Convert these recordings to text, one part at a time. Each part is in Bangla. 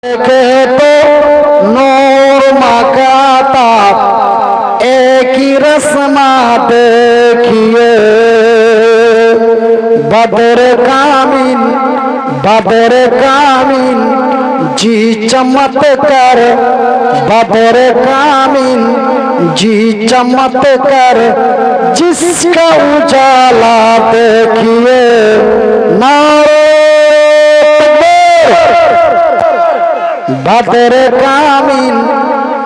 देखे तो नूर मकाता एक ही रस्मा देखिए बदर कामिन जी चमत्कार बदर कामिन जी चमत्कार जिसका उजाला देखिए नारे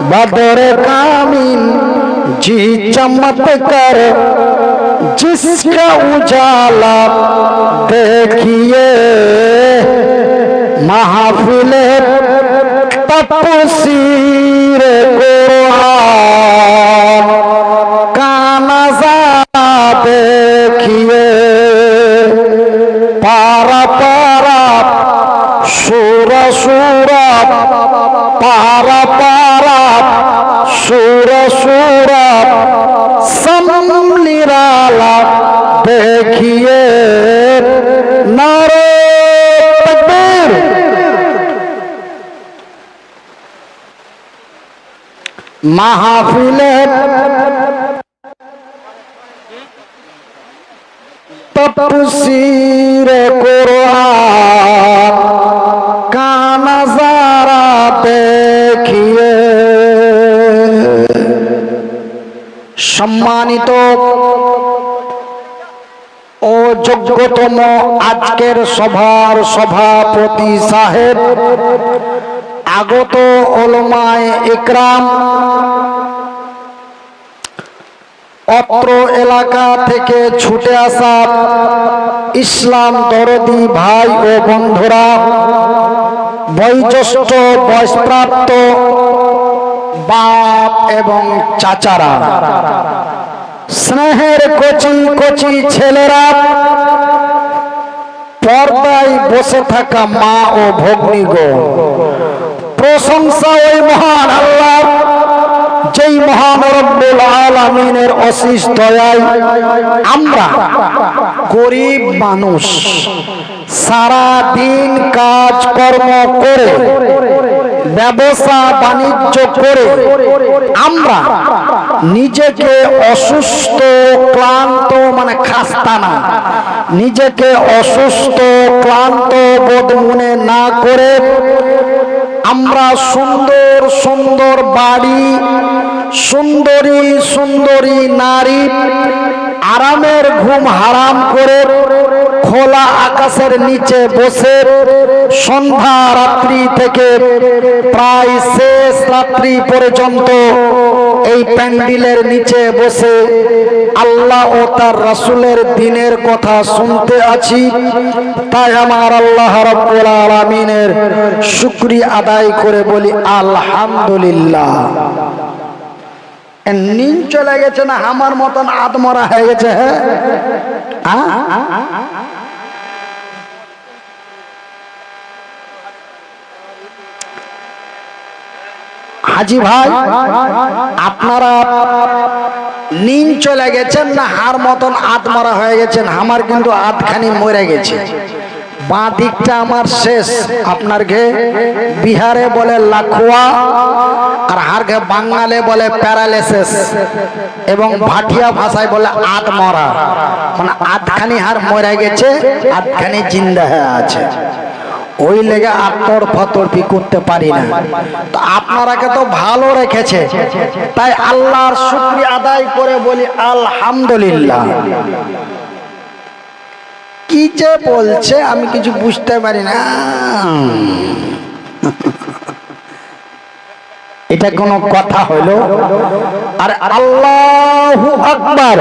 बदर कामिन जी चमत्कार जिसका उजाला देखिए महफिले तफसीर कुरान का नज़ारा देखिए पारा पारा सूरा सूरा पारा पारा सूरा सूरा सनम निराला देखिए नारे तकबीर महफिले तफसीर कुरान का नज़ारा देखिए सम्मानित ও যোগ্যতম আজকের সভার সভাপতি সাহেব আগত উলামায়ে ইকরাম অত্র এলাকা থেকে ছুটে আসা ইসলাম দরদি ভাই ও বন্ধুরা বয়োজ্যেষ্ঠ বয়সপ্রাপ্ত বাপ এবং চাচারা স্নেহের কচি কচি ছেলেরা পর্দায় বসে থাকা মা ও ভগ্নীগণ প্রশংসা ওই মহান আল্লাহ যেই মহান রব্বুল আলামিনের অশেষ দয়ায় আমরা গরিব মানুষ সারা দিন কাজ কর্ম করে ব্যবসা বাণিজ্য করে আমরা নিজেকে অসুস্থ ক্লান্ত মানে খাস্তা না নিজেকে অসুস্থ ক্লান্ত বোধ মনে না করে আমরা সুন্দর সুন্দর বাড়ি সুন্দরী সুন্দরী নারী আরামের ঘুম হারাম করে খোলা আকাশের নিচে বসে সন্ধ্যা রাত্রি থেকে প্রায় শেষ রাত্রি পর্যন্ত এই প্যান্ডেলের নিচে বসে আল্লাহ ও তার রাসূলের দ্বীনের কথা শুনতে আছি তাই আমার আল্লাহ রাব্বুল আলামিনের শুকরিয়া আদায় করে বলি আলহামদুলিল্লাহ। নিন চলে গেছে না আমার মতন আদমরা হয়ে গেছে হ্যাঁ হাজি ভাই আপনারা নিন চলে গেছেন না হার মতন আদমরা হয়ে গেছেন আমার কিন্তু আধখানি মরে গেছে বাঁ দিকটা আমার শেষ আপনার ঘে বিহারে বলে লাখুয়া আর হার ঘে বাঙালে বলে প্যারালাইসিস এবং ভাটিয়া ভাষায় বলে আদমরা মানে আধখানি হার মরে গেছে আধখানি জিন্দা হয়ে আছে ওই লেগে আতর ফতরপি করতে পারি না তো আপনারাকে তো ভালো রেখেছে তাই আল্লাহর শুকরিয়া আদায় করে বলি আলহামদুলিল্লাহ। কি যে বলছে আমি কিছু বুঝতে পারি না এটা কোনো কথা হলো আর আল্লাহু আকবার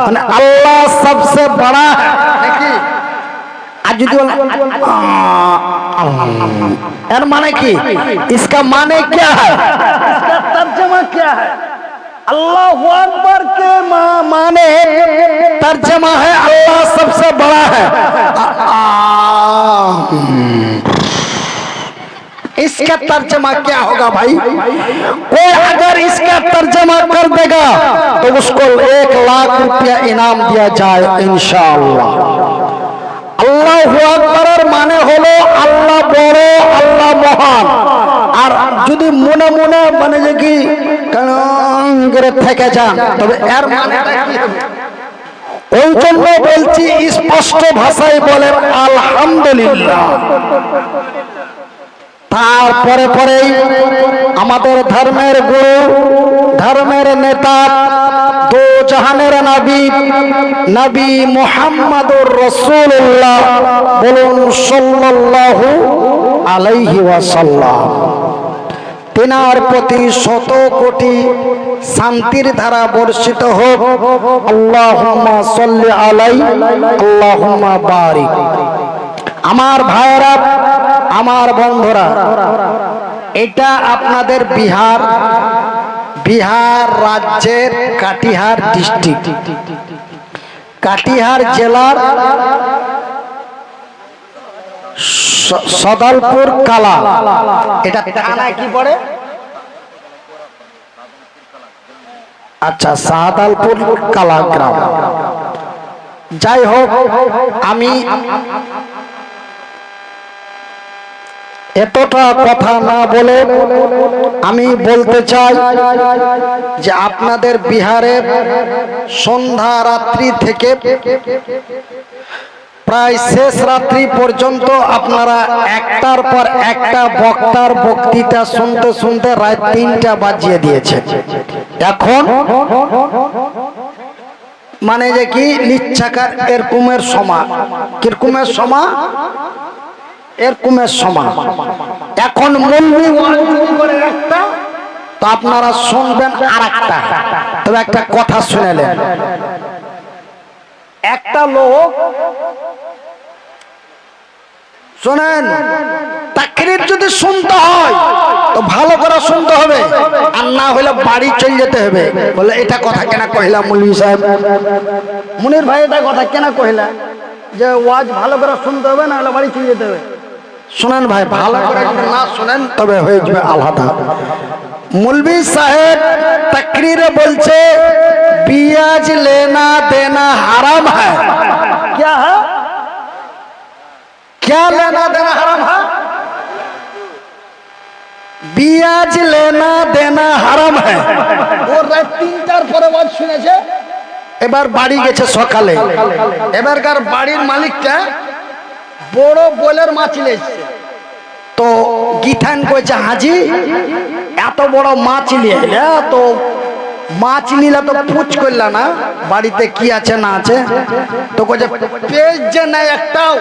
মানে আল্লাহ সবচেয়ে বড় নাকি आज जो माने की इसका माने क्या है इसका तर्जमा क्या है अल्लाह अकबर के माने तर्जमा है अल्लाह सबसे बड़ा है इसका तर्जमा क्या होगा भाई कोई अगर इसका तर्जमा कर देगा तो उसको 1 लाख रुपया इनाम दिया जाए इंशाअल्लाह। আল্লাহু আকবারের মানে হলো আল্লাহ বড়, আল্লাহ মহান। আর যদি মনে মনে মানে যে কি কেন করে থেকে যান, তবে এর মানেটা কি হবে? ওই জন্য বলছি স্পষ্ট ভাষায় বলেন আলহামদুলিল্লাহ। তারপরে পরেই আমাদের ধর্মের গুরু, ধর্মের নেতা, দো জাহানের নবী, নবী মুহাম্মদুর রাসূলুল্লাহ বলুন সাল্লাল্লাহু আলাইহি ওয়াসাল্লাম। তিনার প্রতি শত কোটি শান্তির ধারা বর্ষিত হোক। আল্লাহুম্মা সাল্লি আলাইহি, আল্লাহুম্মা বারিক। আমার ভাইরা, আমার বন্ধুরা, এটা আপনাদের বিহার, বিহার রাজ্যের কাটিহার ডিস্ট্রিক্ট, কাটিহার জেলার সদলপুর কালা। এটা থানা কি পড়ে? আচ্ছা, সাদালপুর কালা গ্রাম। যাই হোক, আমি এতটা কথা না বলে আমি বলতে চাই যে আপনাদের বিহারের সন্ধ্যা রাত্রি থেকে প্রায় শেষ রাত্রি পর্যন্ত আপনারা একটার পর একটা বক্তার বক্তৃতা শুনতে শুনতে রাত 3টা বাজিয়ে দিয়েছে। এখন মানে যে কি লিচ্ছাকার এরকমের সময়, কিরকমের সময়, এরকমের সময়। এখন মৌলবি করে একটা, তো আপনারা শুনবেন আর একটা। তবে একটা কথা শুনেলেন, একটা লোক শোনেন, তাকরীর যদি শুনতে হয় তো ভালো করে শুনতে হবে, আর না হলে বাড়ি চলে যেতে হবে। বলে এটা কথা কেন কহিলা মৌলভী সাহেব, মুনির ভাই এটা কথা কেন কহিলা যে ওয়াজ ভালো করে শুনতে হবে, না হলে বাড়ি চলে যেতে হবে? শুনেন ভাই, ভালো করে না শুনেন তবে হয়ে যাবে আলাদা। মৌলভী সাহেব তাকরীরে বলছে পিয়াজ লেনা দেনা হারাম है। क्या है? क्या लेना देना हराम है? पियाज लेना देना हराम है। ও রাত 3টার পরে ওয়াজ শুনেছে, এবার বাড়ি গেছে সকালে। এবারকার বাড়ির মালিকটা বড় বলের মাছ নিয়েছে, তো গিথান কইছে হাজি এত বড় মাছ নিয়ে এলে, তো মাছ নিলে তো পুছ করলা না বাড়িতে কি আছে না আছে? তো কইছে পেঁয়াজ যে নাই একটাও,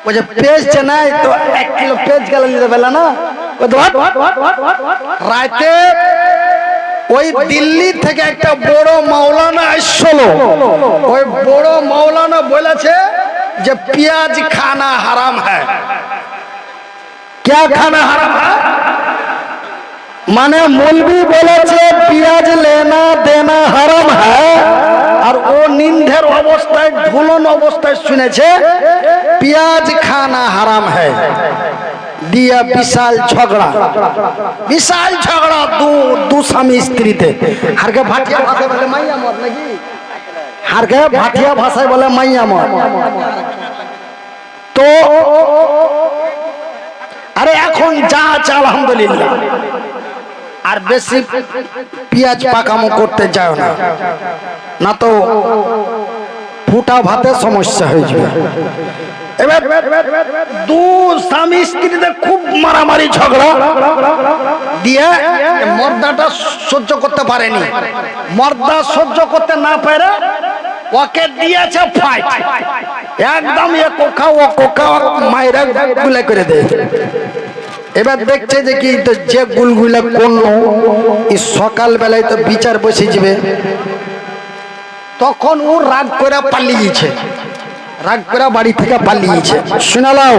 কইছে পেঁয়াজ যে নাই তো 1 কিলো পেঁয়াজ গেলে নিতে পারলা না? রাতে ওই দিল্লি থেকে একটা বড় মাওলানা আসছিল, ওই বড় মাওলানা বলেছে যে পেঁয়াজ খানা হারাম है। क्या खाना हराम है? মানে মৌলবি বলেছে পেঁয়াজ লেনা দেনা হারাম है, আর ও নিন্ধের অবস্থায়, ঢুলন অবস্থায় শুনেছে পেঁয়াজ খানা হারাম है। দিয়া বিশাল ঝগড়া, বিশাল ঝগড়া দু স্বামী স্ত্রীতে। হারকে ভাটিয়া ভাষায় বলে মাইয়া মত নাকি, হারকে ভাটিয়া ভাষায় বলে মাইয়া মত। তো আরে এখন যা আছে আলহামদুলিল্লাহ, আর বেশি পেঁয়াজ পাকামো করতে যাও না, না তো ফুটা ভাতে সমস্যা হয়ে যাবে। এবার দু স্বামী স্ত্রীদের খুব মারামারি ঝগড়া দিয়ে মর্দাটা সহ্য করতে পারেনি। মর্দা সহ্য করতে না পারে ওকে দিয়েছে ফাইট, একদম এ কোখা ও কোখা মাইরা গুলা করে দেয়। এবার দেখছে যে কি তো যে গুলগুলা কোন সকাল বেলায় তো বিচার বসে যাবে, তখন ও রাগ করে পালিয়েছে, রাগ করে বাড়ি থেকে পালিয়েছে। শুনালাও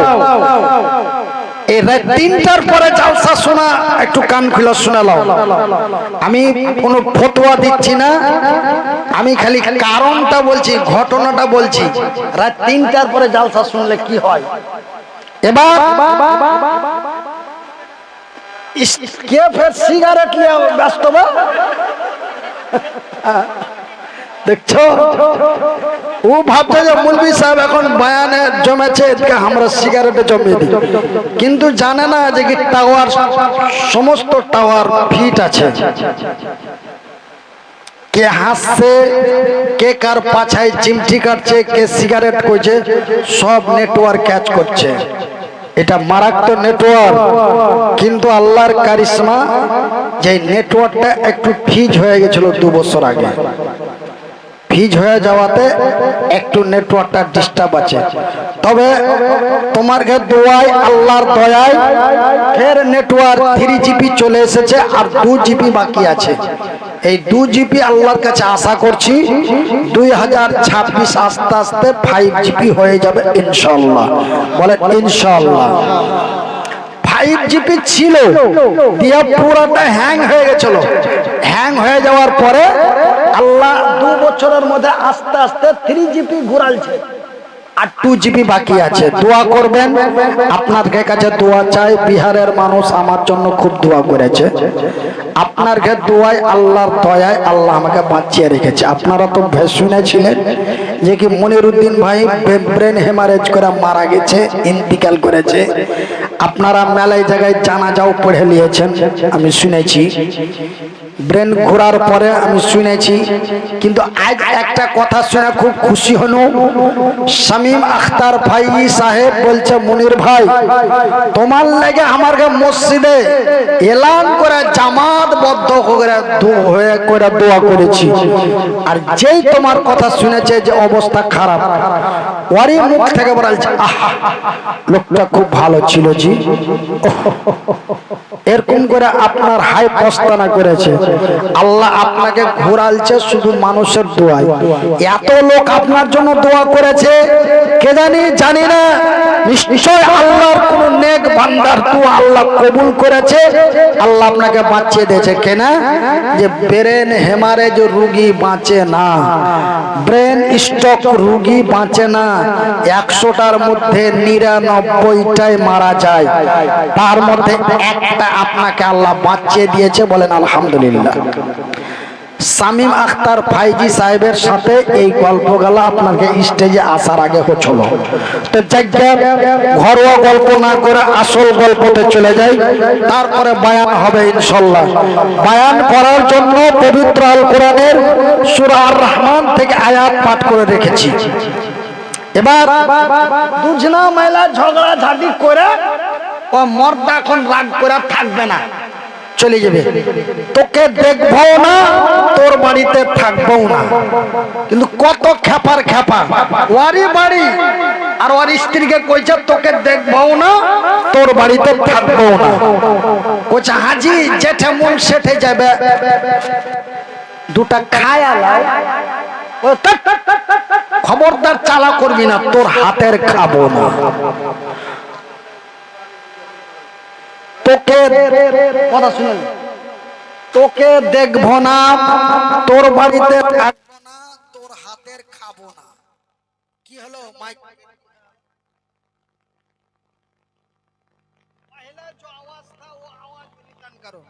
এই রাত 3টার পরে জালসা শোনা, একটু কান খুলে শুনালাও। আমি কোনো ফতোয়া দিচ্ছি না, আমি খালি কারণটা বলছি, ঘটনাটা বলছি। রাত 3টার পরে জালসা শুনলে কি হয়। এবার কে ফের সিগারেট নিয়ে ব্যস্ত বা দেখছো, ও ভাবছে যে মৌলভী সাহেব এখন বয়ানে জমেছে, এদিকে আমরা সিগারেটে জমিয়ে দিই, কিন্তু জানে না যে কি টাওয়ার, সমস্ত টাওয়ার ফিট আছে। কে হাসছে, কে কার পাছায় চিমটি কাটছে, কে সিগারেট করছে, সব নেটওয়ার্ক ক্যাচ করছে। এটা মারাত্মক নেটওয়ার্ক, কিন্তু আল্লাহর কারিশমা যে নেটওয়ার্কটা একটু ফিজ হয়ে গেছিল 2 বছর আগে। ফিজ হয়ে যাওয়াতে একটু নেটওয়ার্কটা ডিস্টার্ব আছে। তবে তোমার দোয়ায়, আল্লাহর দয়ায় ফের নেটওয়ার্ক 3GB চলে এসেছে, আর 2GB বাকি আছে। এই 2GB আল্লাহর কাছে আশা করছি 2026 আস্তে আস্তে 5GB হয়ে যাবে ইনশাআল্লাহ। বলে ইনশাআল্লাহ। 5GB ছিল, দিয়ে পুরোটা হ্যাং হয়ে গেছিল। হ্যাং হয়ে যাওয়ার পরে আল্লাহ 2 বছরের মধ্যে আস্তে আস্তে 3GB ঘুরালছে, আর 2GB বাকি আছে। দোয়া করবেন, আপনার কাছে দোয়া চাই। বিহারের মানুষ আমার জন্য খুব দোয়া করেছে, আপনার দোয়ায়, আল্লাহর দয়ায় আল্লাহ আমাকে বাঁচিয়ে রেখেছে। আপনারা তো শুনেছিলেন যে কি মনিরুদ্দিন ভাই ব্রেন হেমারেজ করে মারা গেছে, ইন্তিকাল করেছে। আপনারা মেলায় জায়গায় জানাজাও পড়ে নিয়েছেন, আমি শুনেছি। ব্রেন ঘোরার পরে আমি শুনেছি, কিন্তু আজ একটা কথা শুনে খুব খুশি হলো। শামীম আখতার ভাই সাহেব বলছে, মনির ভাই তোমার লাগে আমার মসজিদে এলান করে জামাতবদ্ধ হয়ে করে দোয়া করেছি, আর যেই তোমার কথা শুনেছে যে অবস্থা খারাপ, ওরই মুখ থেকে বলছে আহা লোকটা খুব ভালো ছিল জি। এরকম করে আপনার হাই প্রস্তাবনা করেছে, আল্লাহ আপনাকে ঘোরালছে শুধু মানুষের দোয়ায়। এত লোক আপনার জন্য দোয়া করেছে, কে জানি না, নিশ্চয় আল্লাহর কোন নেক বান্দার দোয়া আল্লাহ কবুল করেছে, আল্লাহ আপনাকে বাঁচিয়ে দিয়েছে। কেনা যে ব্রেন হেমারেজ রোগী বাঁচে না, ব্রেন স্ট্রোক রোগী বাঁচে না, 100টার মধ্যে 99টাই মারা যায়, তার মধ্যে একটা আপনাকে আল্লাহ বাঁচিয়ে দিয়েছে। বলেন আলহামদুলিল্লাহ। শামীম আখতার ফাইজি সাহেবের সাথে এই গল্পগুলো আপনাকে স্টেজে আসার আগে হচ্ছিল। তো ঘরোয়া গল্প না করে আসল গল্পতে চলে যাই, তারপরে বয়ান হবে ইনশাআল্লাহ। বয়ান করার জন্য পবিত্র আল কোরআনের সূরা আর রহমান থেকে আয়াত পাঠ করে রেখেছি। এবার দুজনা মহিলা ঝগড়া ঝাঁটি করে, ও মর্দা এখন রাগ করে থাকবে না, চলে যাবে। তোকে দেখবো না, তোর বাড়িতে থাকবো না। কিন্তু কত খেপার খেপা, ওয়ারি বাড়ি আর ওর স্ত্রীকে কইছে তোকে দেখবো না, তোর বাড়িতে থাকবো না। কইছে হাজি যেঠে মন সেঠে যাবে, দুটা খায়া লাও। খবরদার চালা করবি না, তোর হাতের খাবো না। তোকে কথা শুনেন, তোকে দেখবো না, তোর বাড়িতে থাকবো না, তোর হাতের খাবো না। কি হলো মাইক? पहले जो आवाज था वो आवाज रिटर्न करो।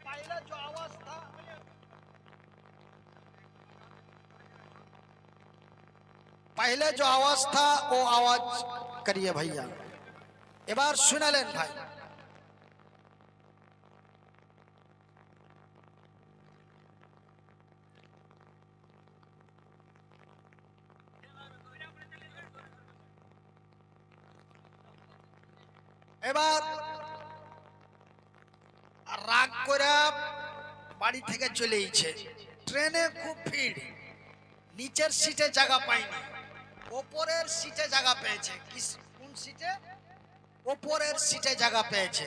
पहले जो आवाज था, पहले जो आवाज था वो आवाज करिए भैया। এবার শুনালেন ভাই। এবার রাগ করে বাড়ি থেকে চলে গেছে। ট্রেনে খুব ভিড়, নিচের সিটে জায়গা পায়নি, ওপরের সিটে জায়গা পেয়েছে। কোন সিটে? ওপরের সিটে জায়গা পেয়েছে।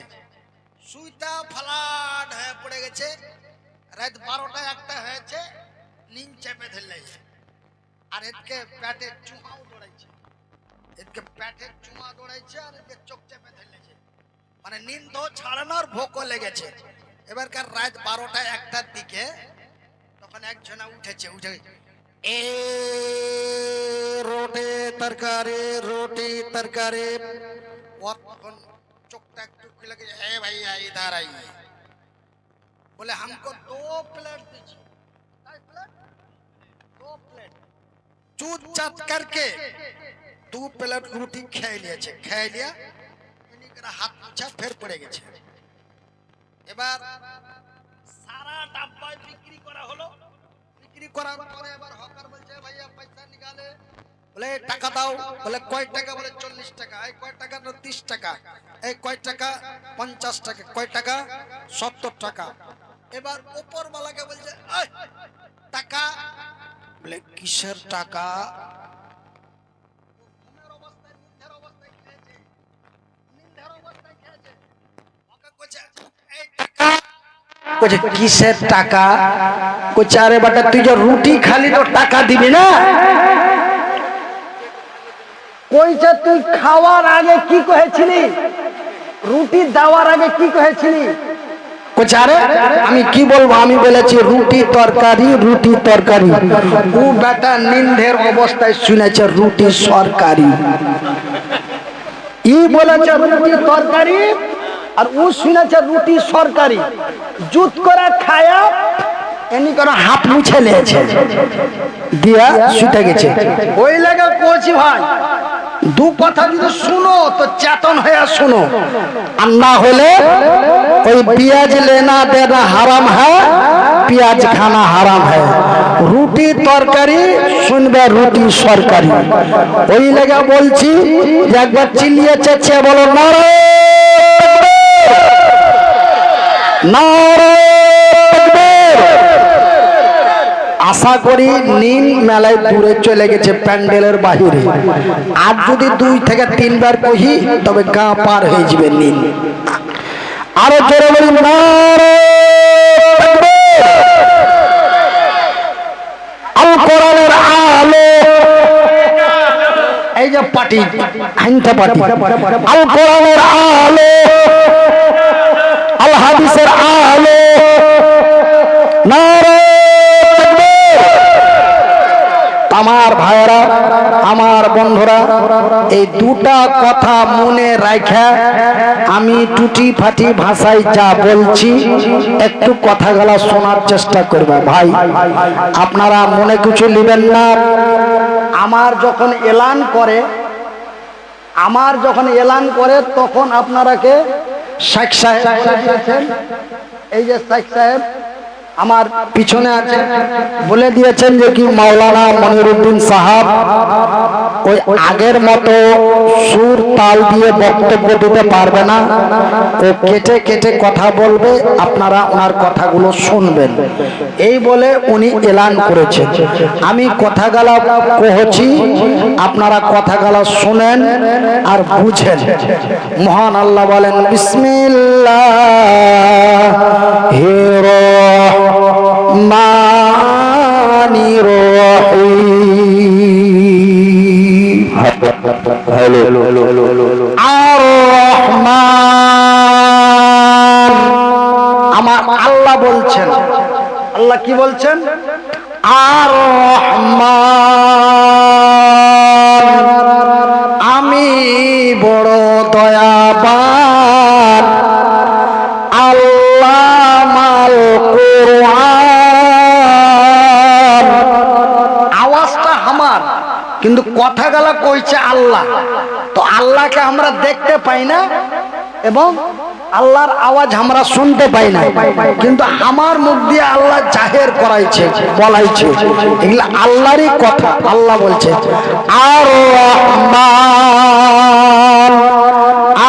সুইটা ফ্লাট হয়ে পড়ে গেছে। রাত 12টা 1টা হয়েছে, নিন চেপে ধরলে, আর এদিকে পেটে চুমাও দৌড়াইছে, এদিকে পেটে চুমা দৌড়াইছে, আর এদিকে চোখ চেপে ধরলেছে, মানে নিন্দ ছাড়ানোর ভোকও লেগেছে। এবারকার রাত 12টা 1টার দিকে তখন একজনা উঠেছে, উঠে এ रोटी तरकारी रोटी तरकारी। और चुकता टुक लगे, ए भैया इधर आइए, बोले हमको 2 प्लेट दीजिए। चूत चात करके 2 प्लेट रोटी খেয়ে নিয়েছে খেয়ে নিয়ে হাত মুছা ফের পড়ে গেছে এবার সারা ডাব্বায় বিক্রি করা হলো বিক্রি করার পরে এবার হকার বলছে ভাইয়া পয়সা নিকালে বলে টাকা দাও বলে কয় টাকা বলে 40 টাকা এই কয় টাকা না 30 টাকা এই কয় টাকা 50 টাকা কয় টাকা 70 টাকা এবার উপরওয়ালাকে বলছে এই টাকা বলে কিসের টাকা ঘুমের অবস্থায় নিন্দার অবস্থায় খেয়েছে নিন্দার অবস্থায় খেয়েছে ওকে কইছে এই টাকা কইছে কিসের টাকা কইছে আরে বেটা তুই যে রুটি খালি তো টাকা দিবি না কইছে তুই খাওয়ার আগে কি কহেছিলি রুটি দেওয়ার আগে কি কহেছিলি কইছে আরে আমি কি বলবো আমি বলেছি রুটি তরকারি ও বেটা নিন্দের অবস্থায় শুনেছে রুটি সরকারি ই বলেছে রুটি তরকারি আর ও শুনেছে রুটি সরকারি জুত করে খায়া এনি করে হাত মুছে নিয়েছে দিয়া শুতে গেছে ওই লাগা কোচি ভাই দু কথা যদি শুনো তো চেতন হয়ে শুনো আর না হলে ওই পেঁয়াজ लेना देना হারাম है পেঁয়াজ খানা হারাম है রুটি তরকারি শুনবে রুটি সরকারি ওই লাগা বলছি যে একবার চিল্লিয়ে চেঁচিয়ে বলো নারে নারে আশা করি নীল মেলায় দূরে চলে গেছে প্যান্ডেলের বাহিরে আর যদি 2 থেকে 3 বার কহি তবে গা পার হয়ে যাবে নীল আরো জোরে বলি নারে আল কোরআনের আলো এই যে পার্টি হাইন্তা পার্টি আল কোরআনের আলো আল হাদিসের আলো নারে আমার ভাইরা আমার বন্ধুরা এই দুটা কথা মনে রাখা আমি টুটি ফাটি ভাষায় যা বলছি একটু কথাগুলো শোনার চেষ্টা করবে ভাই আপনারা মনে কিছু নেবেন না আমার যখন এলান করে তখন আপনারাকে শেখ সাহেব এই যে শেখ সাহেব আমার পিছনে আছে বলে দিয়েছেন যে কি মাওলানা মনিরউদ্দিন সাহাব ওই আগের মতো সুর তাল দিয়ে বক্তব্য দিতে পারবে না ও কেটে কেটে কথা বলবে আপনারা ওনার কথাগুলো শুনবেন এই বলে উনি এলান করেছেন আমি কথাগুলো কহছি আপনারা কথাগুলো শুনেন আর বুঝেন মহান আল্লাহ বলেন বিসমিল্লাহির রহমানির রহিম আর রহমান আমার আল্লাহ বলছেন আল্লাহ কি বলছেন আর রহমান আমি বড় দয়াবান আল্লাহ মাল কোরআন আওয়াজটা আমার কিন্তু কথাগুলো কইছে আল্লাহ তো আল্লাহকে আমরা দেখতে পাই না এবং আল্লাহর আওয়াজ আমরা শুনতে পাই না কিন্তু আমার মুখ দিয়ে আল্লাহ জাহের করাইছে বলাইছে এগুলা আল্লাহরই কথা আল্লাহ বলছে আর রহমান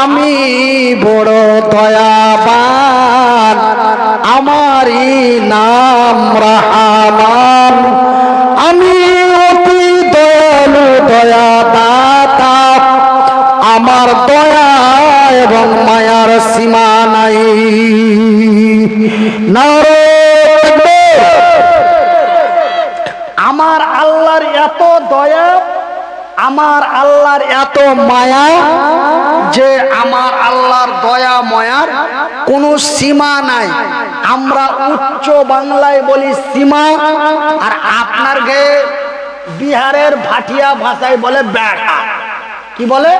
আমি বড় দয়াবান আমারই নাম রহমান আমি অতি দয়ালু দয়াদাতা আমার দয়া এবং মায়ার সীমা নাই নারে আমার আল্লাহর এত দয়া আমার আল্লাহর এত মায়া যে আমার আল্লাহর দয়া মায়ার কোনো সীমা নাই আমরা উচ্চ বাংলায় বলি সীমা আর আপনার গায়ে বিহারের ভাটিয়া ভাষায় বলে বেড়া কি বলে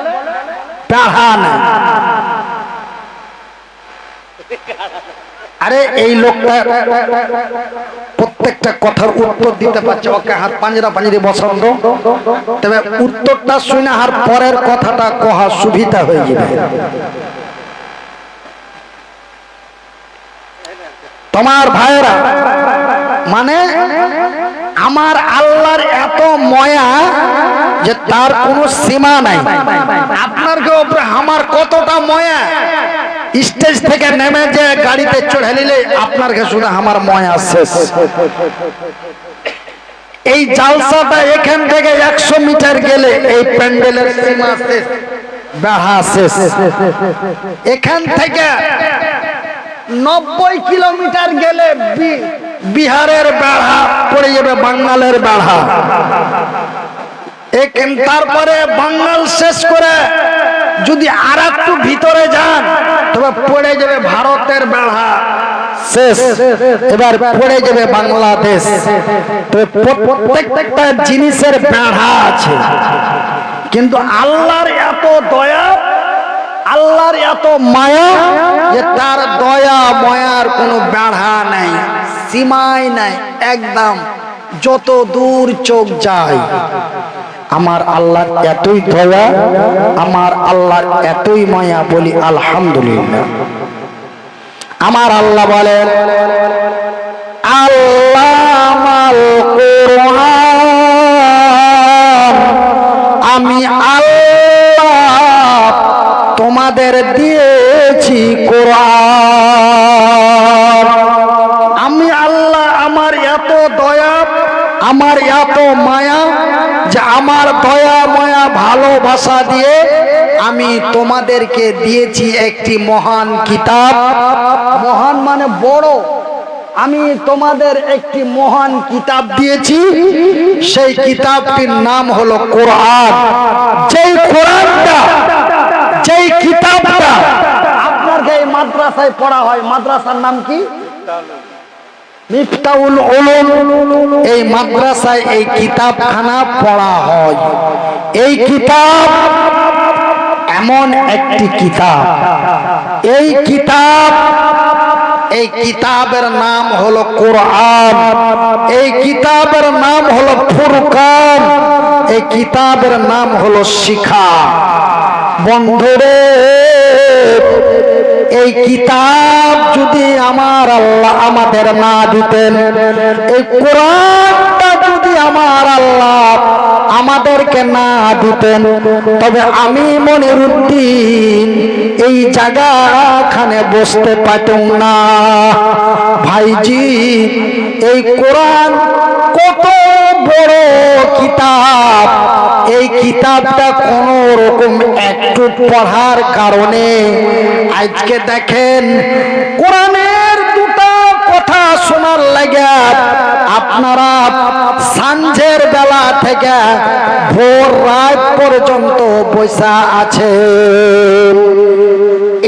বেড়া না আরে এই লোকটা প্রত্যেকটা কথার উত্তর দিতে পারছে, ওকে হাত পাঞ্জরা পাঞ্জরি বসন্ত, তবে উত্তরটা শুনে আর পরের কথাটা কহা সুবিধা হয়ে যাবে। তোমার ভাইরা মানে আমার আল্লাহর এত ময়া যে তার কোনো সীমা নাই। আপনার উপরে আমার কতটা ময়া, স্টেজ থেকে নেমে যে গাড়িতে চড়ে নিলে আপনার কাছে শুধু আমার ময়া শেষ। এই জালসাটা এখান থেকে 100 মিটার গেলে এই প্যান্ডেলের সীমা শেষ, বেড়া শেষ। এখান থেকে 90 কিলোমিটার গেলে বিহারের বেড়া পড়ে যাবে, বাঙালের বেড়া। তারপরে বাঙাল শেষ করে যদি আর একটু ভিতরে যান তবে পড়ে যাবে ভারতের বেড়া শেষ, এবার পড়ে যাবে বাংলাদেশ। প্রত্যেকটা জিনিসের বেড়া আছে, কিন্তু আল্লাহর এত দয়া, আল্লাহর এত মায়া যে তার দয়া মায়ার কোনো বেড়া নাই, সীমাই নাই, একদম যত দূর চোখ যায়। আমার আল্লাহর এতই দয়া, আমার আল্লাহর এতই মায়া, বলি আলহামদুলিল্লাহ। আমার আল্লাহ বলেন, আল্লামাল কুরআন, আমি আল্লাহ তোমাদের দিয়েছি কোরআন। আমি আল্লাহ, আমার এত দয়া, আমার এত মায়া যে আমার দয়া মায়া ভালোবাসা দিয়ে আমি তোমাদেরকে দিয়েছি একটি মহান কিতাব। মহান মানে বড়। আমি তোমাদের একটি মহান কিতাব দিয়েছি, সেই কিতাবটির নাম হলো কোরআন। যেই কোরআনটা, যেই কিতাবটা আপনার এই মাদ্রাসায় পড়া হয়, মাদ্রাসার নাম কি? মিফতাহুল উলুম। এই মাদ্রাসায় এই কিতাবখানা পড়া হয়। এই কিতাব এমন একটি কিতাব, এই কিতাব, এই কিতাবের নাম হলো কোরআন, এই কিতাবের নাম হলো ফুরকান, এই কিতাবের নাম হলো শিখা। বন্ধুরে, এই কিতাব যদি আমার আল্লাহ আমাদের না দিতেন, এই কোরআনটা যদি আমার আল্লাহ আমাদেরকে না দিতেন, তবে আমি মনিরুদ্দিন এই জায়গাখানে বসতে পারতাম না। ভাইজি, এই কোরআন কত বড় কিতাব, এই কিতাবটা কোন রকম একটু পড়ার কারণে আজকে দেখেন কোরআনের দুটো কথা শোনার লাগে আপনারা সাঁঝের বেলা থেকে ভোর রাত পর্যন্ত বসা আছে।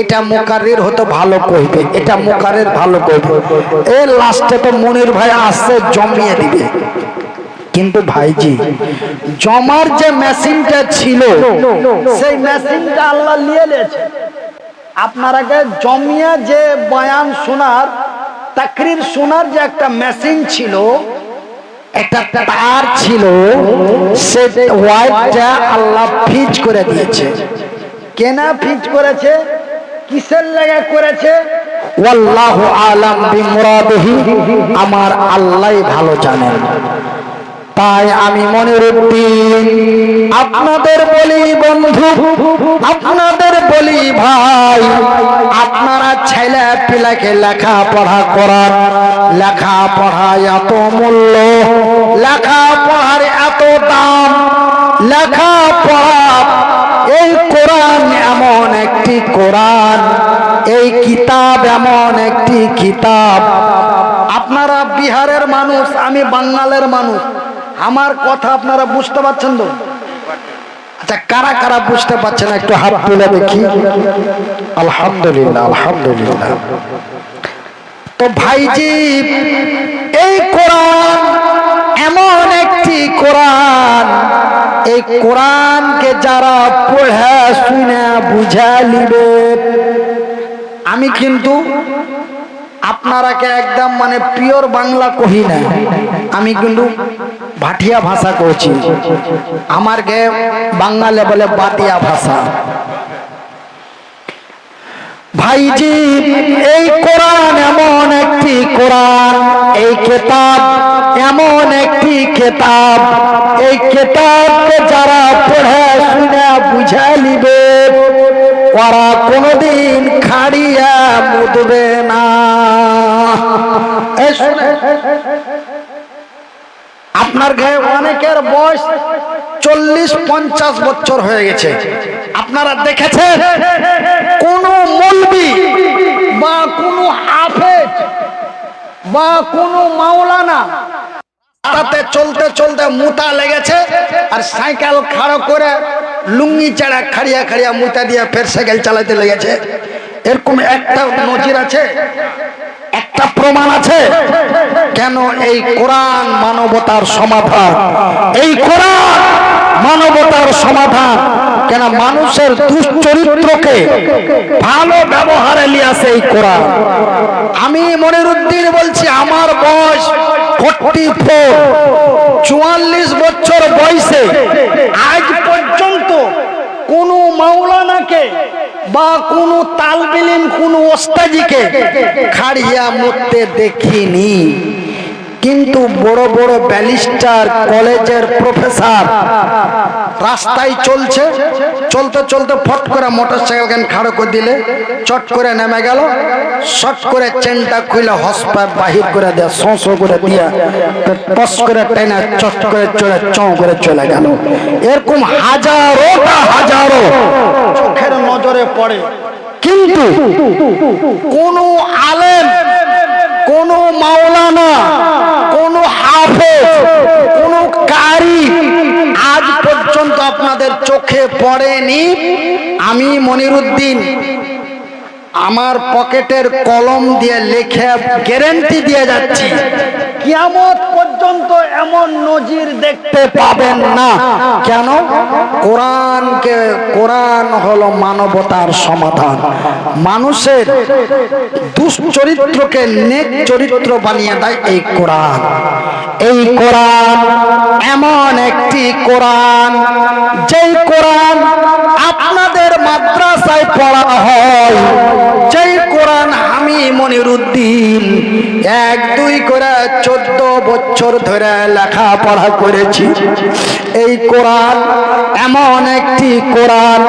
এটা মুকাররির হতো ভালো কইবে, এটা মুকাররির ভালো কইবে, এই লাস্টে তো মনির ভাই আসছে জমিয়ে দিবে। কিন্তু ভাইজি, জমার যে মেশিনটা ছিল সেই মেশিনটা আল্লাহ নিয়ে নিয়েছে। আপনারাকে জমিয়ে যে বয়ান শোনার, তাকরির শোনার যে একটা মেশিন ছিল, একটা তার ছিল, সে ওয়াইরটা আল্লাহ ফিজ করে দিয়েছে। কেনা ফিজ করেছে, কিসের লাগা করেছে, ওয়াল্লাহু আলাম বিমুরাদিহি, আমার আল্লাহই ভালো জানেন। তাই আমি মনিরুদ্দিন আপনাদের বলি বন্ধু, আপনাদের বলি ভাই, আপনারা ছেলে পিলাকে লেখাপড়া করান। লেখাপড়া এত মূল্য, লেখাপড়ার এত দাম, লেখাপড়া, এই কোরআন এমন একটি কোরআন, এই কিতাব এমন একটি কিতাব। আপনারা বিহারের মানুষ, আমি বাঙালের মানুষ, আমার কথা আপনারা বুঝতে পারছেন তো? আচ্ছা, কারা কারা বুঝতে পারছেন একটু হাত তুলে দেখি। আলহামদুলিল্লাহ, আলহামদুলিল্লাহ। তো ভাইজি, এই কোরআন এমন একটি কোরআন, এই কোরআনকে যারা পড়ে শুনে বুঝা নিবে, আমি কিন্তু আপনারাকে একদম মানে পিওর বাংলা কহি না, আমি কিন্তু ভাটিয়া ভাষা করছি। আমার গে বাঙালি বলে বাতিয়া ভাষা। ভাইজি, এই কোরআন এমন একটি কোরআন, এই কিতাব এমন একটি কিতাব, এই কিতাবকে যারা পড়ে শুনে বুঝে নিবে ওরা কোনদিন খাড়িয়া মুদবে না। এই শুনে, আপনার গায়ে অনেকের বয়স 40-50 বছর হয়ে গেছে। আপনারা দেখেছেন কোন মৌলবি বা কোন হাফেজ বা কোন মাওলানা তাতে চলতে চলতে মুতা লেগেছে আর সাইকেল খাড়ো করে লুঙ্গি চাড়া খাড়িয়া খাড়িয়া মুতা দিয়ে ফের সাইকেল চালাতে লেগেছে? এরকম একটা নজির আছে? একটা প্রমাণ আছে? কেন? এই কোরআন মানবতার সমাধান, এই কোরআন মানবতার সমাধান। কেন? মানুষের দুশ্চরিত্রকে ভালো ব্যবহারে নিয়ে আসে এই কোরআন। আমি মনিরুদ্দিন বলছি, আমার বয়স 44, 44 বছর বয়সে আজ পর্যন্ত কোন মাওলানাকে বা কোন তালবিলিম কোন ওস্তাজিকে খাড়িয়া মরতে দেখিনি। কিন্তু বড় বড় ব্যারিস্টার, কলেজের প্রফেসর রাস্তায় চলছে, চলতে চলতে ফট করে মোটরসাইকেল খাড়ো করে দিলে চট করে নেমে গেল, শট করে চেনটা খুলে হসপাত বাহির করে দেয়, শো করে দিয়া টস করে টেনে চট করে চড়ে চঁ করে চলে গেল। এরকম হাজারো চোখের নজরে পড়ে। কিন্তু কোন আলেম, কোন মাওলানা, কোন হাফেজ, কোন কারি আজ পর্যন্ত আপনাদের চোখে পড়েনি। আমি মনিরুদ্দিন আমার পকেটের কলম দিয়ে লিখে গ্যারান্টি দিয়ে যাচ্ছি, কিয়ামত পর্যন্ত এমন নজির দেখতে পাবেন না। কেন? কোরআন হলো মানবতার সমাধান। মানুষের দুশ্চরিত্রকে নেক চরিত্র বানিয়ে দেয় এই কোরআন। এই কোরআন এমন একটি কোরআন, যেই কোরআন আপনাদের মাদ্রাসায় পড়া হয়, যেই কোরআন আমি মনিরুদ্দিন 1-2 করে 14 বছর ধরে লেখাপড়া করেছি। এই কোরআন এমন একটি কোরআন,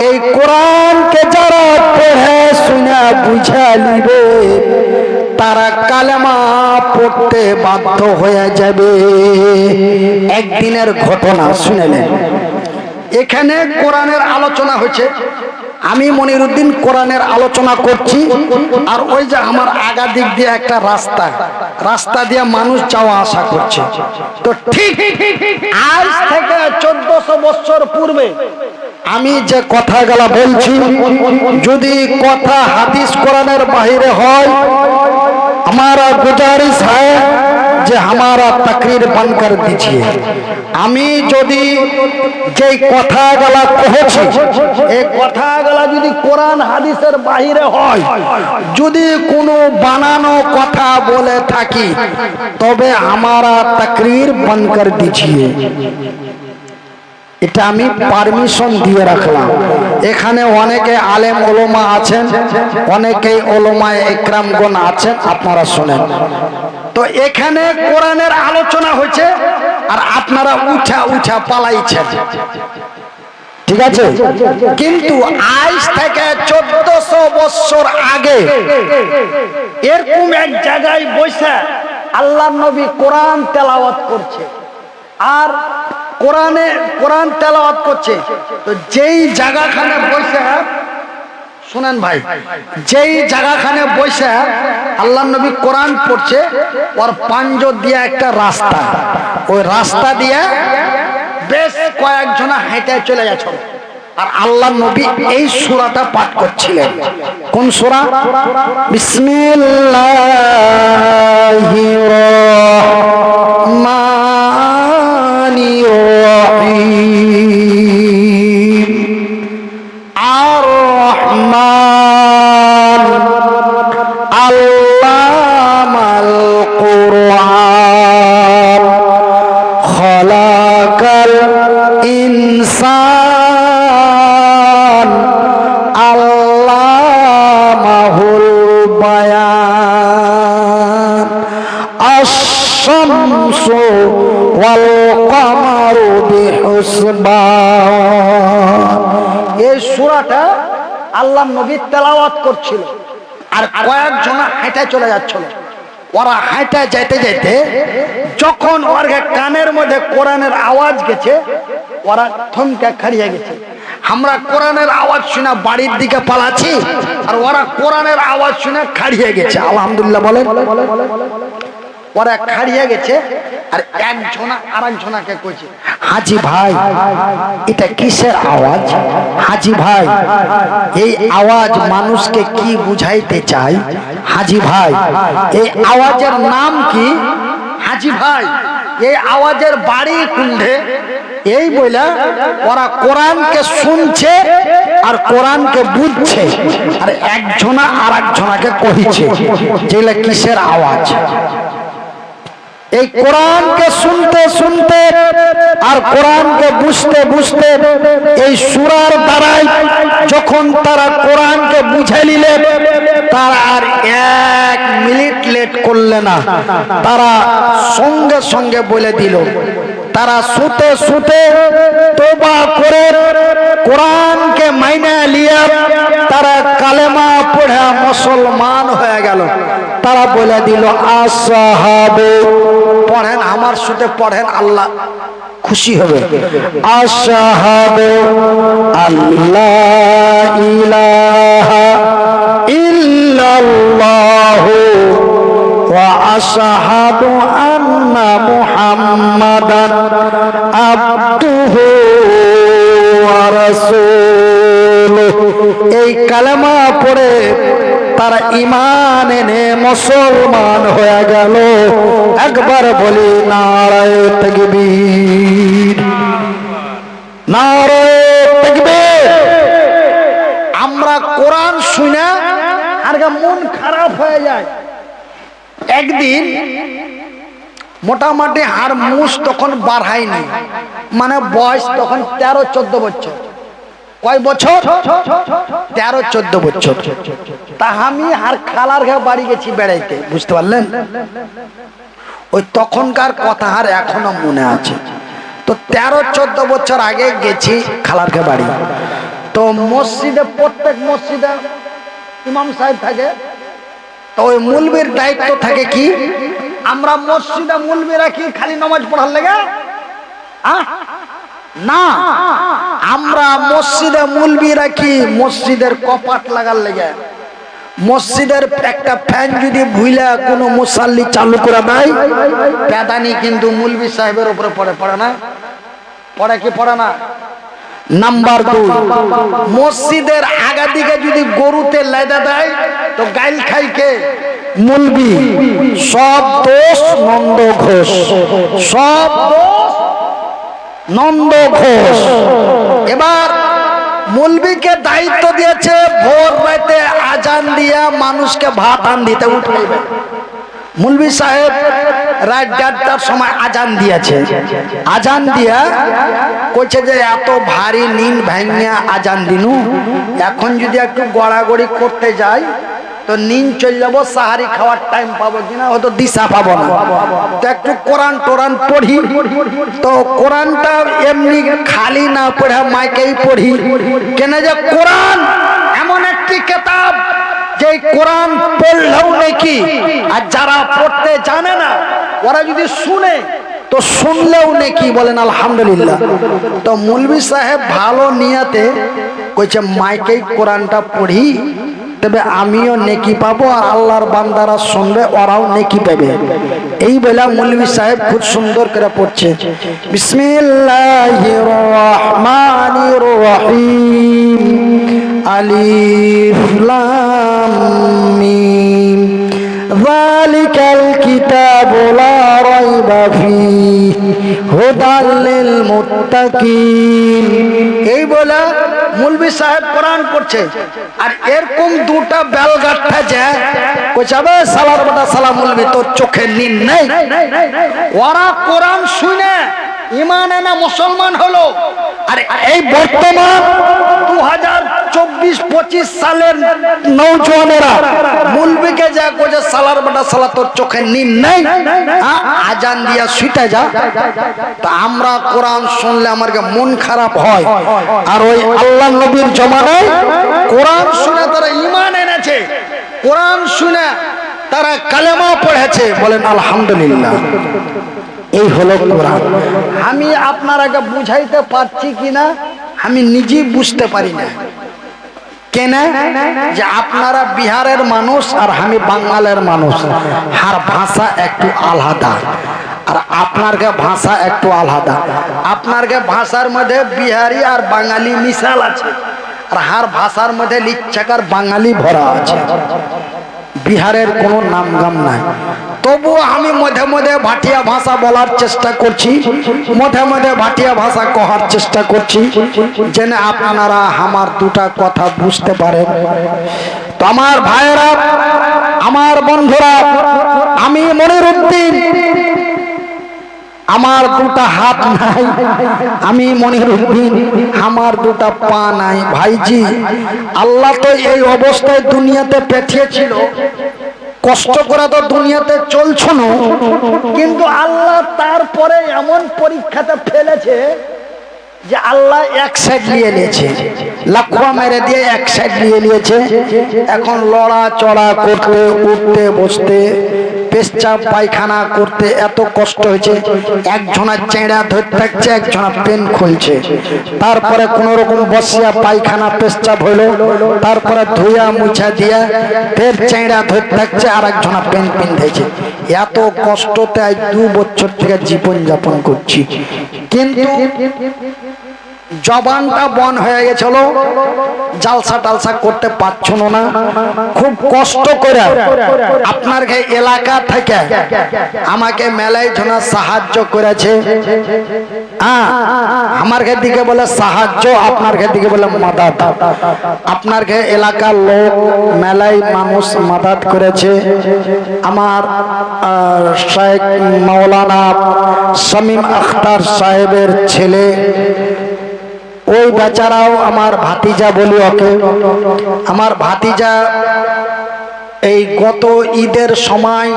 এই কোরআনকে যারা পড়ে শুনে বুঝে নিবে তারা কালেমা পড়তে বাধ্য হয়ে যাবে। একদিনের ঘটনা শুনেলেন, এখানে কোরআনের আলোচনা হয়েছে, আমি মনিরুদ্দিন কোরআনের আলোচনা করছি, আর ওই যে আমার আগা দিক দিয়ে একটা রাস্তা দিয়ে মানুষ যাওয়া আসা করছে। তো ঠিক আজ থেকে 1400 বছর পূর্বে আমি যে কথাগুলা বলছি, যদি কথা হাদিস কোরআনের বাহিরে হয়, हमारा गुजारिश है যে हमारा तकरीर बंद कर दीजिए। আমি যদি যে কথাগুলা কইছি এই কথাগুলা যদি কোরআন হাদিসের বাইরে হয়, যদি কোনো বানানো কথা বলে থাকি, তবে हमारा तकरीर बंद कर दीजिए। এটা আমি পারমিশন দিয়ে রাখলাম। এখানে অনেকে আলেম ওলামা আছেন, অনেকেই ওলামায়ে ইকরামগণ আছেন, আপনারা শুনেন। তো এখানে কোরআনের আলোচনা হচ্ছে আর আপনারা উঠা পালাইছেন, ঠিক আছে? কিন্তু আজ থেকে 1400 বছর আগে এরকম এক জায়গায় বসে আল্লাহর নবী কোরআন তেলাওয়াত করছে, আর কোরআন তেলাওয়াত করছে। তো যেই জায়গাখানে বসে, শুনেন ভাই, যেই জায়গাখানে বসে আল্লাহর নবী কোরআন পড়ছে, ওর পাঞ্জর দিয়ে একটা রাস্তা, ওই রাস্তা দিয়ে বেশ কয়েকজনা হেঁটে চলে গেছে, আর আল্লাহর নবী এই সূরাটা পাঠ করছিলেন। কোন সূরা? বিসমিল্লাহির রহমানির রহিম। আর রহমান আল্লাহ মুসলমান। এই সূরাটা আল্লাহ নবী তেলাওয়াত করছিল, আর কয়েকজন হেঁটে চলে যাচ্ছিল। ওরা হাঁটা যাইতে যাইতে যখন ওর কানের মধ্যে কোরআনের আওয়াজ গেছে, ওরা থমকে খাড়িয়ে গেছে। আমরা কোরআনের আওয়াজ শুনে বাড়ির দিকে পালাচ্ছি, আর ওরা কোরআনের আওয়াজ শুনে খাড়িয়ে গেছে। আলহামদুলিল্লাহ বলে ওরা খাড়িয়ে গেছে। আর একজনা আরেকজনাকে কইছে, হাজি ভাই এটা কিসের আওয়াজ? হাজি ভাই এই আওয়াজ মানুষকে কি বুঝাইতে চায়? হাজি ভাই এই আওয়াজের নাম কি? হাজি ভাই এই আওয়াজের বাড়ি কোনঠে? এই বলে ওরা কোরআনকে শুনছে আর কোরআনকে বুঝছে, আর একজনা আর একজনাকে কইছে যেগুলা কিসের আওয়াজ। এই কোরআনকে শুনতে শুনতে আর কোরআনকে বুঝতে বুঝতে এই সূরার দ্বারাই যখন তারা কোরআনকে বুঝে নিলে, তারা আর 1 মিনিট লেট করলে না, তারা সঙ্গে সঙ্গে বলে দিল। তারা শুতে শুতে তওবা করে কোরআনকে মাইনা লিয়া তারা কালেমা পড়ে মুসলমান হয়ে গেল। তারা বলে দিল আসহাবে, পড়েন আমার সাথে পড়েন, আল্লাহ খুশি হবে। আসহাবে আল্লাহ ইলাহা ইল্লাল্লাহু ওয়া আশহাদু আন্না মুহাম্মাদান আবদুহু ওয়া রাসূলুহু। এই কালেমা পড়ে তারা ঈমান এনে মুসলমান হয়ে গেল। একবার বলি নারায়ে তাকবীর, নারায়ে তাকবীর। আমরা কোরআন শুনে আর মন খারাপ হয়ে যায়। একদিন মোটামুটি আর মুস তখন বাড়ায়নি, মানে বয়স তখন 13-14 বছর। কয় বছর? 13-14 বছর। তা আমি আর খালার ঘরে বাড়ি গেছি বেড়াইতে, বুঝতে পারলেন? ওই তখনকার কথা আর এখনো মনে আছে। তো 13-14 বছর আগে গেছি খালার ঘরে বাড়ি। তো মসজিদে, প্রত্যেক মসজিদে ইমাম সাহেব থাকে। তো ওই মুলবির দায়িত্ব থাকে কি, আমরা মসজিদে মুলবি রাখি খালি নামাজ পড়ার লেগে? না, আমরা মসজিদে মুলবি রাখি মসজিদের কপাট লাগার লেগে। মসজিদের একটা ফ্যান যদি ভুইলা কোনো মুসাল্লি চালু করে দেয়, পেদানি কিন্তু মুলবি সাহেবের উপরে পড়ে। পড়ে না? পড়ে কি পড়ে না? নাম্বার 2, মসজিদের আগা দিকে যদি গরুতে লেদা দেয় তো গাইল খাই কে? মুলবি। সব দোষ নন্দ ঘোষ, সব দোষ নন্দ ঘোষ। এবার মুলবিকে দায়িত্ব দিয়েছে ভোর রাতে আজান দিয়া মানুষকে ভাত আন দিতে উঠাইবে। মুলবি সাহেব রাত 1:30টার সময় আজান দিয়েছে। আজান দিয়া কইছে যে এত ভারী নিন ভাঙিয়া আজান দিনু, এখন যদি একটু গড়াগড়ি করতে যাই তো নিন চলে যাবো, সাহারি খাওয়ার টাইম পাবো কিনা হয়তো দিশা পাবো না। তো একটু কোরআন টোরান পড়ি। তো কোরআনটা এমনি খালি না পড়ে মাইকেই পড়ি, কেন যে কোরআন এমন একটি কিতাব যে কোরআন পড়লেও নাকি, আর যারা পড়তে জানে না ওরা যদি শুনে তো শুনলেও নাকি। বলেন আলহামদুলিল্লাহ। তো মুলবি সাহেব ভালো নিয়াতে কইছে মাইকেই কোরআনটা পড়ি, তবে আমিও নেকি পাবো আর আল্লাহর বান্দারা শুনবে ওরাও নেকি পাবে। এই বলে মৌলভী সাহেব খুব সুন্দর করে পড়ছে, বিসমিল্লাহির রহমানির রহিম, আলিফ লাম মিম, যালিকাল কিতাবু লা রাইবা ফীহি হুদাল লিল মুত্তাকিন। এই বলে মৌলভী সাহেব কোরআন পড়ছে। আর এরকম দুটা বেলগাঠা যায় কইছাবে সালার বটা সালাম মৌলভী তোর চোখে নিন নাই। ওরা কোরআন শুনে ঈমান এনে মুসলমান হলো। আর এই বর্তমান 2024-25 সালের নওজওয়ানেরা মৌলভীকে যা কইছে সালার বেটা সালা তোর চোখে নীল নেই, আজান দিয়া শুইতে যা। তা আমরা কোরআন শুনলে আমার মন খারাপ হয়। আর ওই আল্লাহ নবীর জমানায় কোরআন শুনে তারা ঈমান এনেছে, কোরআন শুনে তারা কালেমা পড়েছে। বলেন আলহামদুলিল্লাহ। এই হলো কোরআন। আমি আপনারাকে বুঝাইতে পারছি কিনা আমি নিজেই বুঝতে পারি না। কেন যে আপনারা বিহারের মানুষ আর আমি বাঙালের মানুষ, আর ভাষা একটু আলাদা, আর আপনার ভাষা একটু আলাদা। আপনার ভাষার মধ্যে বিহারি আর বাঙালি মিশাল আছে, আর হার ভাষার মধ্যে লিচ্ছাকার বাঙালি ভরা আছে। বিহারের কোনো নামগাম নাই। তবুও আমি মধ্যে মধ্যে ভাটিয়া ভাষা বলার চেষ্টা করছি, মধ্যে মধ্যে ভাটিয়া ভাষা কহার চেষ্টা করছি, যেন আপনারা আমার দুটা কথা বুঝতে পারেন। তো আমার ভাইয়েরা, আমার বন্ধুরা, আমি মনিরউদ্দিন, আমার দুটা হাত নাই, আমি মনিরউদ্দিন, আমার দুটা পা নাই। ভাইজি, আল্লাহ তো এই অবস্থায় দুনিয়াতে পাঠিয়েছিল, কষ্ট করে তো দুনিয়াতে চলছো না, কিন্তু আল্লাহ তারপরে এমন পরীক্ষাতে ফেলেছে যে আল্লাহ এক সাইড নিয়ে নিয়েছে, লাখুয়া মেরে দিয়ে এক সাইড নিয়ে নিয়েছে। এখন লড়া চড়া করতে, উঠতে বসতে, পেশাব পায়খানা করতে এত কষ্ট হয়েছে। একজনা চেঁড়া ধরে থাকছে, একজনা পেন খুলছে, তারপরে কোন রকম বসিয়া পায়খানা পেশাব হইলো, তারপরে ধুইয়া মুছা দিয়া ফের চেঁড়া ধরে থাকছে, আর একজনা পেন পিন্ধেছে। এত কষ্টতে আজ 2 বছর থেকে জীবন যাপন করছি, কিন্তু জবানটা বন হয়ে গেছিল, জালসা টালসা করতে পারছো না। খুব কষ্ট করে আপনার এলাকা থেকে আমাকে মেলায় জনা সাহায্য করেছে। আমার দিকে বলে সাহায্য, আপনার দিকে বলে মাদাত। আপনার এলাকার লোক মেলায় মানুষ মাদাত করেছে। আমার শেখ মাওলানা শামীম আখতার সাহেবের ছেলে, ওই বেচারাও আমার ভাতিজা বলি ওকে। আমার ভাতিজা এই গত ঈদের সময়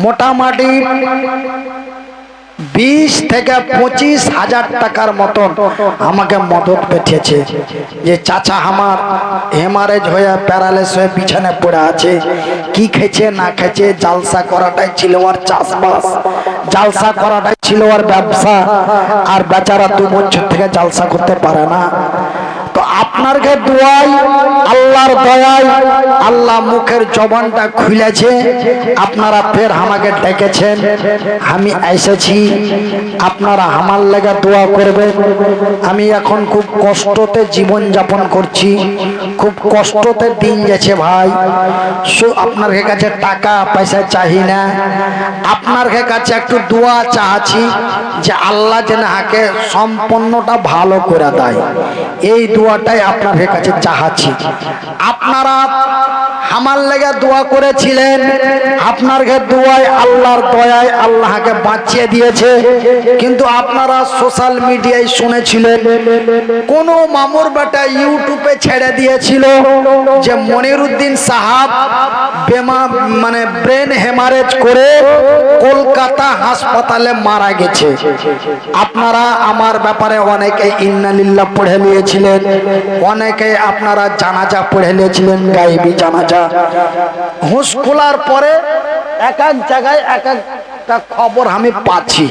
মোটামুটি 20 থেকে 25 হাজার টাকার মতন আমাকে মদত পেঠিয়েছে। যে চাচা আমার হেমারেজ হয়ে প্যারালাইস হয়ে বিছানে পড়ে আছে, কি খেয়েছে না খেয়েছে, জালসা করাটাই ছিল আর চাষবাস, জালসা করাটাই ছিল আর ব্যবসা, আর বেচারা 2 বছর থেকে জালসা করতে পারে না। তো আপনার দোয়াই, আল্লাহর দয়ায় আল্লাহ মুখের জবানটা খুলেছে, আপনারা ফের আমাকে ডেকেছেন, আমি এসেছি। আপনারা আমার লাগা দোয়া করবেন। আমি এখন খুব কষ্টতে জীবন যাপন করছি, খুব কষ্টতে দিন যাচ্ছে ভাই। আপনার কাছে টাকা পয়সা চাহি না, আপনার কাছে একটু দোয়া চাচ্ছি যে আল্লাহ যেন হাকে সম্পূর্ণটা ভালো করে দেয়। এই দোয়াটাই আপনার কাছে চাচ্ছি। আপনারা আমার লেগে দোয়া করেছিলেন, আপনার দোয়ায় আল্লাহর দয়ায় আল্লাহকে বাঁচিয়ে দিয়েছে। কিন্তু আপনারা সোশ্যাল মিডিয়ায় শুনেছিলেন, কোন মামুর বেটা ইউটিউবে ছেড়ে দিয়েছিল যে মনিরউদ্দিন সাহাব মানে ব্রেন হেমারেজ করে কলকাতা হাসপাতালে মারা গেছে। আপনারা আমার ব্যাপারে অনেকে ইন্নালিল্লাহ পড়ে নিয়েছিলেন, অনেকে আপনারা জানাজা পড়ে নিয়েছিলেন, গায়েবী জানাজা। হুঁশ খোলার পরে এক এক জায়গায় এক একটা খবর আমি পাচ্ছি,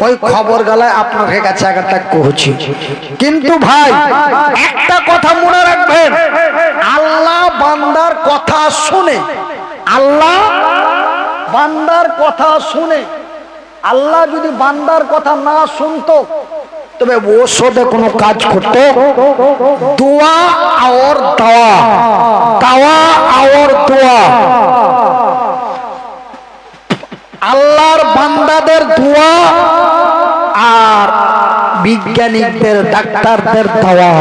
ওই খবর গলায় আপনার কাছে একটা কহছি। কিন্তু ভাই একটা কথা মনে রাখবেন, আল্লাহ বান্দার কথা শুনে, আল্লাহ বান্দার কথা শুনে, আল্লাহ যদি বান্দার কথা না শুনতো তবে ওষুধে কোনো কাজ করতো। দোয়া আর দাওয়া, দাওয়া আর দোয়া, আল্লাহর বান্দাদের দোয়া আর বিজ্ঞানীদের ডাক্তারদের দাওয়া,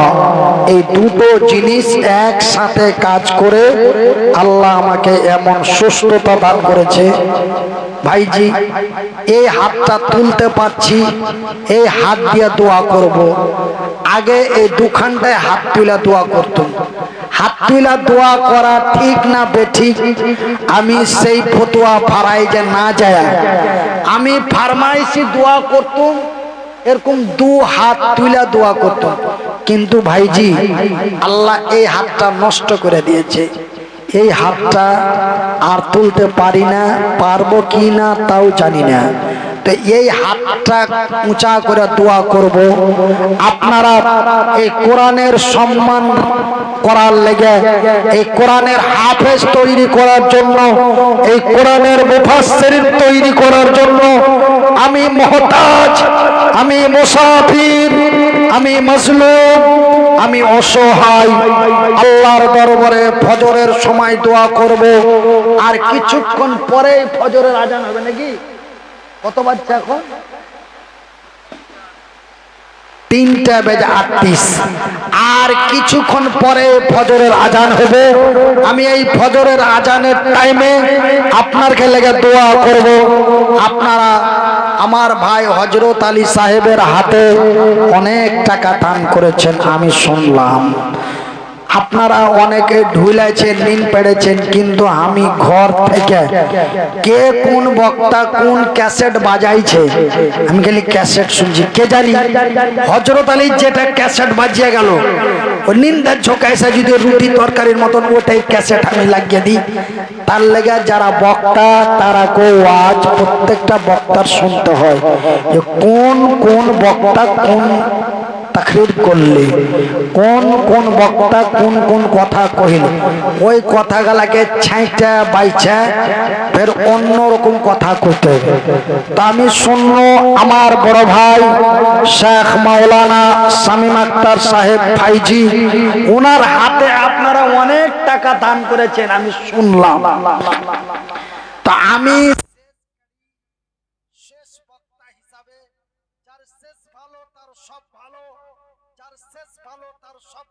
এই দুটো জিনিস একসাথে কাজ করে আল্লাহ আমাকে এমন সুস্থতা দান করেছে। ভাইজি, এই হাতটা তুলতে পারছি, এই হাত দিয়ে দোয়া করব। আগে এই দুখানটায় হাত তুলে দোয়া করতাম, হাত তুলা দোয়া করা ঠিক না বেঠিক আমি সেই ফতোয়া ফারাই যে না যায়। আমি ফারমাইশি দোয়া করতুম, এরকম দু হাত তুলা দোয়া করতুম, কিন্তু ভাইজি আল্লাহ এই হাতটা নষ্ট করে দিয়েছে। এই হাতটা আর তুলতে পারি না, পারবো কি না তাও জানি না। তো এই হাতটা উঁচা করে দোয়া করব, আপনারা এই কোরআনের সম্মান করার লেগে, এই কোরআনের হাফেজ তৈরি করার জন্য, এই কোরআনের মুফাসসির তৈরি করার জন্য আমি মুহতাজ, আমি মুসাফির, আমি মাজলুম, আমি অসহায়। আল্লাহর দরবারে ফজরের সময় দোয়া করব। আর কিছুক্ষণ পরে ফজরের আজান হবে নাকি? কত বাজছে এখন? 3:38। আর কিছুক্ষণ পরে ফজরের আজান হবে। আমি এই ফজরের আজানের টাইমে আপনার লেগে দোয়া করব। আপনারা আমার ভাই হযরত আলী সাহেবের হাতে অনেক টাকা দান করেছেন, আমি শুনলাম। আপনারা অনেকে ঢুলাইছেন, ঋণ পেড়েছেন, কিন্তু আমি ঘর থেকে কে কোন বক্তা কোন ক্যাসেট বাজাইছে আমি খালি ক্যাসেট শুনছি। কে জানি হযরত আলীর যেটা ক্যাসেট বাজিয়ে গেল, ও নিন্দার ঝোঁকাইছে যদি রুটি তরকারির মতন, ওটাই ক্যাসেট আমি লাগিয়ে দিই। তার লেগে যারা বক্তা তারা কো আজ প্রত্যেকটা বক্তার শুনতে হয় যে কোন কোন বক্তা কোন তাকরীর করলে, কোন কোন বক্তা কোন কোন কথা কহিল, ওই কথাগুলাকে ছাইটা বাইছা ফের অন্যরকম কথা কইতে হবে। তা আমি শুনল আমার বড় ভাই শেখ মাওলানা শামীম আক্তার সাহেব ফাইজি, ওনার হাতে আপনারা অনেক টাকা দান করেছেন, আমি শুনলাম। তা আমি শেষ বক্তা হিসাবে, যার শেষ ভালো তার সব ভালো, যার শেষ ভালো তার সব